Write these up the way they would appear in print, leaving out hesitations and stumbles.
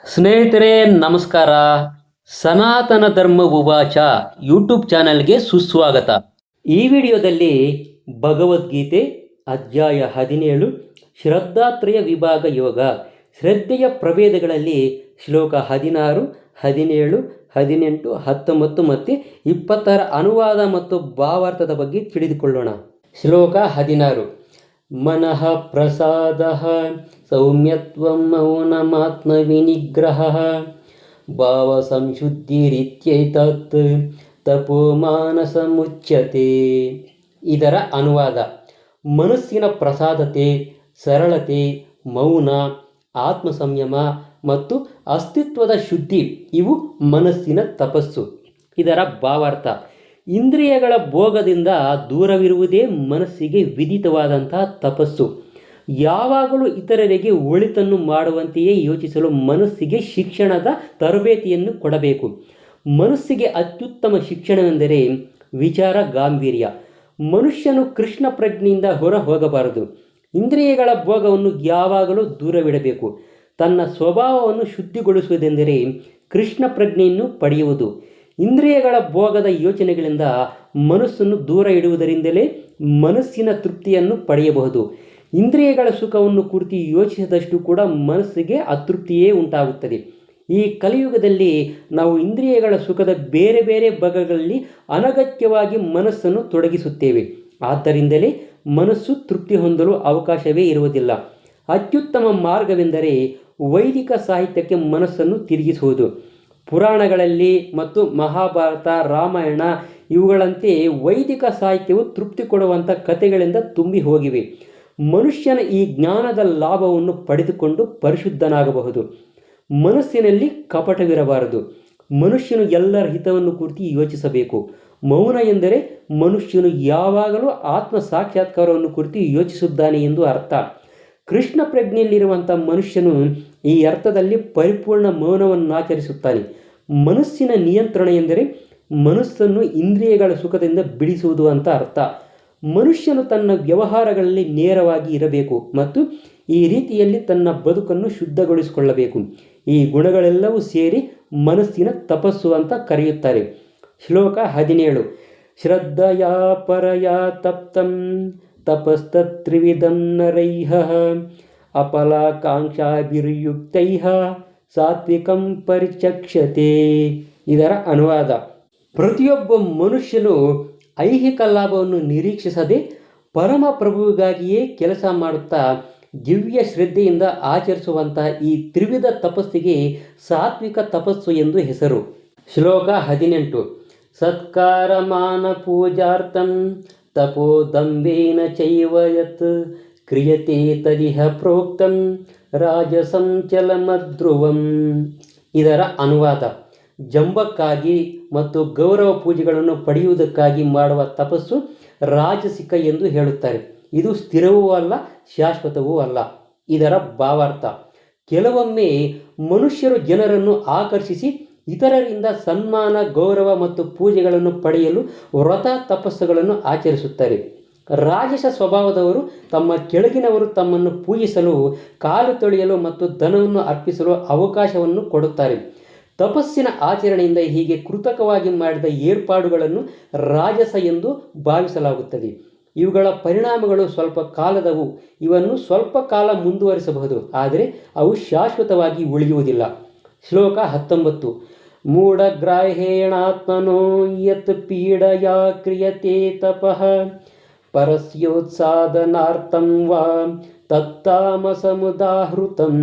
ಸ್ನೇಹಿತರೆ ನಮಸ್ಕಾರ. ಸನಾತನ ಧರ್ಮ ಉವಾಚ ಯೂಟ್ಯೂಬ್ ಚಾನೆಲ್ಗೆ ಸುಸ್ವಾಗತ. ಈ ವಿಡಿಯೋದಲ್ಲಿ ಭಗವದ್ಗೀತೆ ಅಧ್ಯಾಯ 17 ಶ್ರದ್ಧಾತ್ರಯ ವಿಭಾಗ ಯೋಗ ಶ್ರದ್ಧೆಯ ಪ್ರಭೇದಗಳಲ್ಲಿ ಶ್ಲೋಕ 16, 17, 18, 19 ಮತ್ತು 20ರ ಅನುವಾದ ಮತ್ತು ಭಾವಾರ್ಥದ ಬಗ್ಗೆ ತಿಳಿದುಕೊಳ್ಳೋಣ. ಶ್ಲೋಕ 16. ಮನಃ ಪ್ರಸಾದಃ ಸೌಮ್ಯತ್ವಂ ಮೌನಮಾತ್ಮ ವಿನಿಗ್ರಹಃ ಭಾವ ಸಂಶುದ್ಧಿರಿತ್ಯೇತತ್ ತಪೋಮಾನಸಮುಚ್ಯತೆ. ಇದರ ಅನುವಾದ: ಮನಸ್ಸಿನ ಪ್ರಸಾದತೆ, ಸರಳತೆ, ಮೌನ, ಆತ್ಮ ಸಂಯಮ ಮತ್ತು ಅಸ್ತಿತ್ವದ ಶುದ್ಧಿ ಇವು ಮನಸ್ಸಿನ ತಪಸ್ಸು. ಇದರ ಭಾವಾರ್ಥ: ಇಂದ್ರಿಯಗಳ ಭೋಗದಿಂದ ದೂರವಿರುವುದೇ ಮನಸ್ಸಿಗೆ ವಿಧಿತವಾದಂತಹ ತಪಸ್ಸು. ಯಾವಾಗಲೂ ಇತರರಿಗೆ ಒಳಿತನ್ನು ಮಾಡುವಂತೆಯೇ ಯೋಚಿಸಲು ಮನಸ್ಸಿಗೆ ಶಿಕ್ಷಣದ ತರಬೇತಿಯನ್ನು ಕೊಡಬೇಕು. ಮನಸ್ಸಿಗೆ ಅತ್ಯುತ್ತಮ ಶಿಕ್ಷಣವೆಂದರೆ ವಿಚಾರ ಗಾಂಭೀರ್ಯ. ಮನುಷ್ಯನು ಕೃಷ್ಣ ಪ್ರಜ್ಞೆಯಿಂದ ಹೊರ ಹೋಗಬಾರದು. ಇಂದ್ರಿಯಗಳ ಭೋಗವನ್ನು ಯಾವಾಗಲೂ ದೂರವಿಡಬೇಕು. ತನ್ನ ಸ್ವಭಾವವನ್ನು ಶುದ್ಧಿಗೊಳಿಸುವುದೆಂದರೆ ಕೃಷ್ಣ ಪ್ರಜ್ಞೆಯನ್ನು ಪಡೆಯುವುದು. ಇಂದ್ರಿಯಗಳ ಭೋಗದ ಯೋಚನೆಗಳಿಂದ ಮನಸ್ಸನ್ನು ದೂರ ಇಡುವುದರಿಂದಲೇ ಮನಸ್ಸಿನ ತೃಪ್ತಿಯನ್ನು ಪಡೆಯಬಹುದು. ಇಂದ್ರಿಯಗಳ ಸುಖವನ್ನು ಕುರಿತು ಯೋಚಿಸಿದಷ್ಟು ಕೂಡ ಮನಸ್ಸಿಗೆ ಅತೃಪ್ತಿಯೇ ಉಂಟಾಗುತ್ತದೆ. ಈ ಕಲಿಯುಗದಲ್ಲಿ ನಾವು ಇಂದ್ರಿಯಗಳ ಸುಖದ ಬೇರೆ ಬೇರೆ ಭಾಗಗಳಲ್ಲಿ ಅನಗತ್ಯವಾಗಿ ಮನಸ್ಸನ್ನು ತೊಡಗಿಸುತ್ತೇವೆ. ಆದ್ದರಿಂದಲೇ ಮನಸ್ಸು ತೃಪ್ತಿ ಹೊಂದಲು ಅವಕಾಶವೇ ಇರುವುದಿಲ್ಲ. ಅತ್ಯುತ್ತಮ ಮಾರ್ಗವೆಂದರೆ ವೈದಿಕ ಸಾಹಿತ್ಯಕ್ಕೆ ಮನಸ್ಸನ್ನು ತಿರುಗಿಸುವುದು. ಪುರಾಣಗಳಲ್ಲಿ ಮತ್ತು ಮಹಾಭಾರತ, ರಾಮಾಯಣ ಇವುಗಳಂತೆ ವೈದಿಕ ಸಾಹಿತ್ಯವು ತೃಪ್ತಿ ಕೊಡುವಂಥ ಕಥೆಗಳಿಂದ ತುಂಬಿ ಹೋಗಿವೆ. ಮನುಷ್ಯನ ಈ ಜ್ಞಾನದ ಲಾಭವನ್ನು ಪಡೆದುಕೊಂಡು ಪರಿಶುದ್ಧನಾಗಬಹುದು. ಮನಸ್ಸಿನಲ್ಲಿ ಕಪಟವಿರಬಾರದು. ಮನುಷ್ಯನು ಎಲ್ಲರ ಹಿತವನ್ನು ಕುರಿತು ಯೋಚಿಸಬೇಕು. ಮೌನ ಎಂದರೆ ಮನುಷ್ಯನು ಯಾವಾಗಲೂ ಆತ್ಮ ಸಾಕ್ಷಾತ್ಕಾರವನ್ನು ಕುರಿತು ಯೋಚಿಸುತ್ತಾನೆ ಎಂದು ಅರ್ಥ. ಕೃಷ್ಣ ಪ್ರಜ್ಞೆಯಲ್ಲಿರುವಂಥ ಮನುಷ್ಯನು ಈ ಅರ್ಥದಲ್ಲಿ ಪರಿಪೂರ್ಣ ಮೌನವನ್ನು ಆಚರಿಸುತ್ತಾನೆ. ಮನಸ್ಸಿನ ನಿಯಂತ್ರಣ ಎಂದರೆ ಮನಸ್ಸನ್ನು ಇಂದ್ರಿಯಗಳ ಸುಖದಿಂದ ಬಿಡಿಸುವುದು ಅಂತ ಅರ್ಥ. ಮನುಷ್ಯನು ತನ್ನ ವ್ಯವಹಾರಗಳಲ್ಲಿ ನೇರವಾಗಿ ಇರಬೇಕು ಮತ್ತು ಈ ರೀತಿಯಲ್ಲಿ ತನ್ನ ಬದುಕನ್ನು ಶುದ್ಧಗೊಳಿಸಿಕೊಳ್ಳಬೇಕು. ಈ ಗುಣಗಳೆಲ್ಲವೂ ಸೇರಿ ಮನಸ್ಸಿನ ತಪಸ್ಸು ಅಂತ ಕರೆಯುತ್ತಾರೆ. ಶ್ಲೋಕ 17. ಶ್ರದ್ಧಯಾ ಪರಯಾ ತಪ್ತಂ ತಪಸ್ತತ್ರಿವಿಧಂ ನರೈಃ ಅಫಲಾಕಾಂಕ್ಷಾಭಿರ್ಯುಕ್ತೈಃ ಸಾತ್ವಿಕಂ ಪರಿಚಕ್ಷತೆ. ಇದರ ಅನುವಾದ: ಪ್ರತಿಯೊಬ್ಬ ಮನುಷ್ಯನು ಐಹಿಕ ಲಾಭವನ್ನು ನಿರೀಕ್ಷಿಸದೆ ಪರಮ ಪ್ರಭುವಿಗಾಗಿಯೇ ಕೆಲಸ ಮಾಡುತ್ತಾ ದಿವ್ಯ ಶ್ರದ್ಧೆಯಿಂದ ಆಚರಿಸುವಂತಹ ಈ ತ್ರಿವಿಧ ತಪಸ್ಸಿಗೆ ಸಾತ್ವಿಕ ತಪಸ್ಸು ಎಂದು ಹೆಸರು. ಶ್ಲೋಕ 18. ಸತ್ಕಾರ ಮಾನ ಪೂಜಾರ್ಥಂ ತಪೋದಂಬೇನ ಚೈವ ಯತ್ ಕ್ರಿಯತೆ ತದಿಹ ಪ್ರೋಕ್ತಂ ರಾಜಸಂ ಚಲಮಧ್ರುವಂ. ಇದರ ಅನುವಾದ: ಜಂಬಕ್ಕಾಗಿ ಮತ್ತು ಗೌರವ ಪೂಜೆಗಳನ್ನು ಪಡೆಯುವುದಕ್ಕಾಗಿ ಮಾಡುವ ತಪಸ್ಸು ರಾಜಸಿಕ ಎಂದು ಹೇಳುತ್ತಾರೆ. ಇದು ಸ್ಥಿರವೂ ಅಲ್ಲ, ಶಾಶ್ವತವೂ ಅಲ್ಲ. ಇದರ ಭಾವಾರ್ಥ: ಕೆಲವೊಮ್ಮೆ ಮನುಷ್ಯರು ಜನರನ್ನು ಆಕರ್ಷಿಸಿ ಇತರರಿಂದ ಸನ್ಮಾನ, ಗೌರವ ಮತ್ತು ಪೂಜೆಗಳನ್ನು ಪಡೆಯಲು ವ್ರತ ತಪಸ್ಸುಗಳನ್ನು ಆಚರಿಸುತ್ತಾರೆ. ರಾಜಸ ಸ್ವಭಾವದವರು ತಮ್ಮ ಕೆಳಗಿನವರು ತಮ್ಮನ್ನು ಪೂಜಿಸಲು, ಕಾಲು ತೊಳೆಯಲು ಮತ್ತು ಧನವನ್ನು ಅರ್ಪಿಸಲು ಅವಕಾಶವನ್ನು ಕೊಡುತ್ತಾರೆ. ತಪಸ್ಸಿನ ಆಚರಣೆಯಿಂದ ಹೀಗೆ ಕೃತಕವಾಗಿ ಮಾಡಿದ ಏರ್ಪಾಡುಗಳನ್ನು ರಾಜಸ ಎಂದು ಭಾವಿಸಲಾಗುತ್ತದೆ. ಇವುಗಳ ಪರಿಣಾಮಗಳು ಸ್ವಲ್ಪ ಕಾಲದವು. ಇವನ್ನು ಸ್ವಲ್ಪ ಕಾಲ ಮುಂದುವರಿಸಬಹುದು, ಆದರೆ ಅವು ಶಾಶ್ವತವಾಗಿ ಉಳಿಯುವುದಿಲ್ಲ. ಶ್ಲೋಕ 19. ಮೂಢಗ್ರಾಹೇಣಾತ್ಮನೋ ಯತ್ ಪೀಡಯಾ ಕ್ರಿಯತೆ ತಪಃ ಪರಸ್ಯೋತ್ಸಾದನಾರ್ಥಂ ವಾ ತತ್ತಾಮಸಮುದಾಹೃತಂ.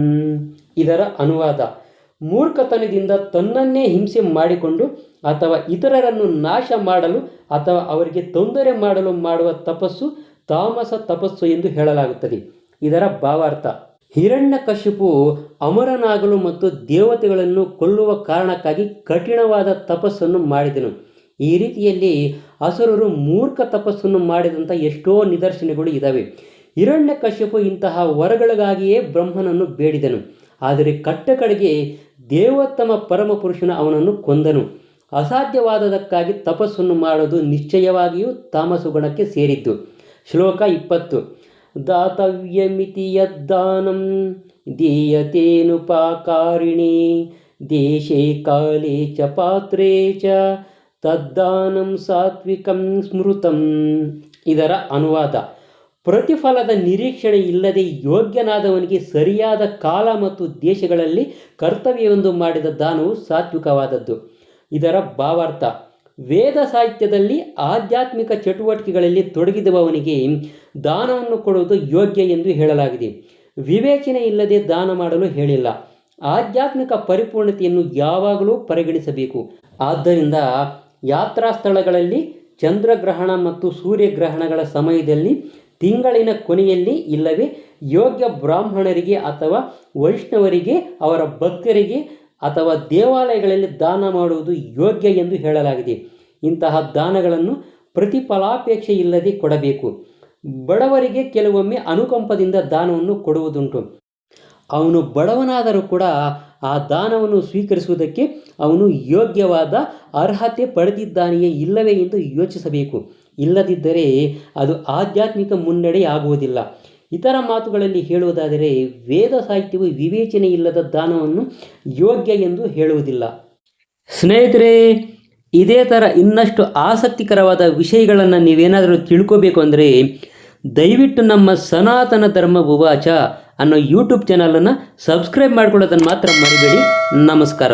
ಇದರ ಅನುವಾದ: ಮೂರ್ಖತನದಿಂದ ತನ್ನನ್ನೇ ಹಿಂಸೆ ಮಾಡಿಕೊಂಡು ಅಥವಾ ಇತರರನ್ನು ನಾಶ ಮಾಡಲು ಅಥವಾ ಅವರಿಗೆ ತೊಂದರೆ ಮಾಡಲು ಮಾಡುವ ತಪಸ್ಸು ತಾಮಸ ತಪಸ್ಸು ಎಂದು ಹೇಳಲಾಗುತ್ತದೆ. ಇದರ ಭಾವಾರ್ಥ: ಹಿರಣ್ಯಕಶಿಪು ಅಮರನಾಗಲು ಮತ್ತು ದೇವತೆಗಳನ್ನು ಕೊಲ್ಲುವ ಕಾರಣಕ್ಕಾಗಿ ಕಠಿಣವಾದ ತಪಸ್ಸನ್ನು ಮಾಡಿದನು. ಈ ರೀತಿಯಲ್ಲಿ ಅಸುರರು ಮೂರ್ಖ ತಪಸ್ಸನ್ನು ಮಾಡಿದಂಥ ಎಷ್ಟೋ ನಿದರ್ಶನಗಳು ಇದ್ದಾವೆ. ಹಿರಣ್ಯಕಶಿಪು ಇಂತಹ ವರಗಳಿಗಾಗಿಯೇ ಬ್ರಹ್ಮನನ್ನು ಬೇಡಿದನು. ಆದರೆ ಕಟ್ಟಕಡೆಗೆ ದೇವೋತ್ತಮ ಪರಮಪುರುಷನು ಅವನನ್ನು ಕೊಂದನು. ಅಸಾಧ್ಯವಾದದಕ್ಕಾಗಿ ತಪಸ್ಸನ್ನು ಮಾಡೋದು ನಿಶ್ಚಯವಾಗಿಯೂ ತಾಮಸ ಗುಣಕ್ಕೆ ಸೇರಿದ್ದು. ಶ್ಲೋಕ 20. ದಾತವ್ಯಮಿತಿ ಯದ್ದಾನಂ ದೀಯತೇನುಪಕಾರಿಣಿ ದೇಶೇ ಕಾಲೇ ಚ ಪಾತ್ರೇ ಚ ತದ್ದಾನಂ ಸಾತ್ವಿಕಂ ಸ್ಮೃತಂ. ಇದರ ಅನುವಾದ: ಪ್ರತಿಫಲದ ನಿರೀಕ್ಷಣೆ ಇಲ್ಲದೆ ಯೋಗ್ಯನಾದವನಿಗೆ ಸರಿಯಾದ ಕಾಲ ಮತ್ತು ದೇಶಗಳಲ್ಲಿ ಕರ್ತವ್ಯವೆಂದು ಮಾಡಿದ ದಾನವು ಸಾತ್ವಿಕವಾದದ್ದು. ಇದರ ಭಾವಾರ್ಥ: ವೇದ ಸಾಹಿತ್ಯದಲ್ಲಿ ಆಧ್ಯಾತ್ಮಿಕ ಚಟುವಟಿಕೆಗಳಲ್ಲಿ ತೊಡಗಿದವನಿಗೆ ದಾನವನ್ನು ಕೊಡುವುದು ಯೋಗ್ಯ ಎಂದು ಹೇಳಲಾಗಿದೆ. ವಿವೇಚನೆ ಇಲ್ಲದೆ ದಾನ ಮಾಡಲು ಹೇಳಿಲ್ಲ. ಆಧ್ಯಾತ್ಮಿಕ ಪರಿಪೂರ್ಣತೆಯನ್ನು ಯಾವಾಗಲೂ ಪರಿಗಣಿಸಬೇಕು. ಆದ್ದರಿಂದ ಯಾತ್ರಾ ಸ್ಥಳಗಳಲ್ಲಿ, ಚಂದ್ರಗ್ರಹಣ ಮತ್ತು ಸೂರ್ಯಗ್ರಹಣಗಳ ಸಮಯದಲ್ಲಿ, ತಿಂಗಳಿನ ಕೊನೆಯಲ್ಲಿ, ಇಲ್ಲವೇ ಯೋಗ್ಯ ಬ್ರಾಹ್ಮಣರಿಗೆ ಅಥವಾ ವೈಷ್ಣವರಿಗೆ, ಅವರ ಭಕ್ತರಿಗೆ ಅಥವಾ ದೇವಾಲಯಗಳಲ್ಲಿ ದಾನ ಮಾಡುವುದು ಯೋಗ್ಯ ಎಂದು ಹೇಳಲಾಗಿದೆ. ಇಂತಹ ದಾನಗಳನ್ನು ಪ್ರತಿಫಲಾಪೇಕ್ಷೆ ಇಲ್ಲದೆ ಕೊಡಬೇಕು. ಬಡವರಿಗೆ ಕೆಲವೊಮ್ಮೆ ಅನುಕಂಪದಿಂದ ದಾನವನ್ನು ಕೊಡುವುದುಂಟು. ಅವನು ಬಡವನಾದರೂ ಕೂಡ ಆ ದಾನವನ್ನು ಸ್ವೀಕರಿಸುವುದಕ್ಕೆ ಅವನು ಯೋಗ್ಯವಾದ ಅರ್ಹತೆ ಪಡೆದಿದ್ದಾನೆಯೇ ಇಲ್ಲವೇ ಎಂದು ಯೋಚಿಸಬೇಕು. ಇಲ್ಲದಿದ್ದರೆ ಅದು ಆಧ್ಯಾತ್ಮಿಕ ಮುನ್ನಡೆ ಆಗುವುದಿಲ್ಲ. ಇತರ ಮಾತುಗಳಲ್ಲಿ ಹೇಳುವುದಾದರೆ, ವೇದ ಸಾಹಿತ್ಯವು ವಿವೇಚನೆ ಇಲ್ಲದ ದಾನವನ್ನು ಯೋಗ್ಯ ಎಂದು ಹೇಳುವುದಿಲ್ಲ. ಸ್ನೇಹಿತರೆ, ಇದೇ ಥರ ಇನ್ನಷ್ಟು ಆಸಕ್ತಿಕರವಾದ ವಿಷಯಗಳನ್ನು ನೀವೇನಾದರೂ ತಿಳ್ಕೋಬೇಕು ಅಂದರೆ ದಯವಿಟ್ಟು ನಮ್ಮ ಸನಾತನ ಧರ್ಮ ಉವಾಚ ಅನ್ನೋ ಯೂಟ್ಯೂಬ್ ಚಾನಲನ್ನು ಸಬ್ಸ್ಕ್ರೈಬ್ ಮಾಡ್ಕೊಳ್ಳೋದನ್ನು ಮಾತ್ರ ಮರಿಬೇಡಿ. ನಮಸ್ಕಾರ.